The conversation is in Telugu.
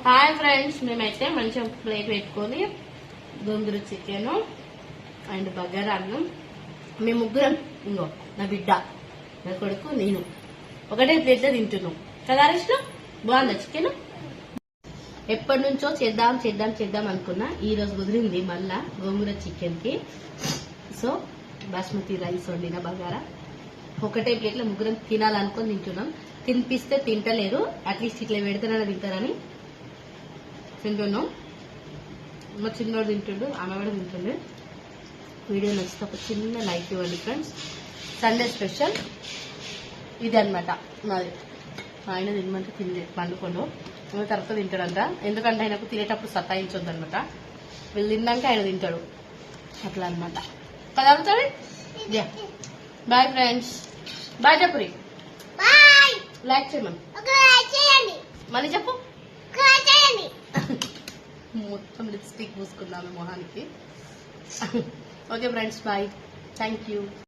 హాయ్ ఫ్రెండ్స్, మేమైతే మంచిగా ప్లేట్ పెట్టుకొని గోంగూర చికెన్ అండ్ బగారా అన్నం మేము ముగ్గురం, ఇంకో నా బిడ్డ, నా కొడుకు, నేను ఒకటే ప్లేట్లో తింటున్నాం కదా. రెస్ట్ బాగుందా చికెన్? ఎప్పటి నుంచో చేద్దాం చేద్దాం చేద్దాం అనుకున్నా, ఈ రోజు కుదిరింది మళ్ళా గోంగూర చికెన్ కి. సో బాస్మతి రైస్ వండిన బగారా ఒకటే ప్లేట్లో ముగ్గురం తినాలనుకొని తింటున్నాం. తినిపిస్తే తింటలేరు, అట్లీస్ట్ ఇట్లా పెడితేనే తింటారని తింటున్నాం. మా చిన్నోడు తింటుండు, ఆమె కూడా తింటుండే. వీడియో నచ్చితే ఒక చిన్న లైక్ ఇవ్వండి ఫ్రెండ్స్. సండే స్పెషల్ ఇది అనమాట నాది. ఆయన తినమంటే తిండే పండుకోండు, తర్వాత తింటాడంట. ఎందుకంటే ఆయనకు తినేటప్పుడు సతాయించొద్దు అనమాట. వీళ్ళు తిన్నాక ఆయన తింటాడు, అట్లా అనమాట కదా. అవుతాడు. బాయ్ ఫ్రెండ్స్, బాయ్ చెప్పురి. లైక్ చేయమని మళ్ళీ చెప్పు. మొత్తం లిప్స్టిక్ పూసుకున్నాము మొహానికి. Okay friends, bye, thank you.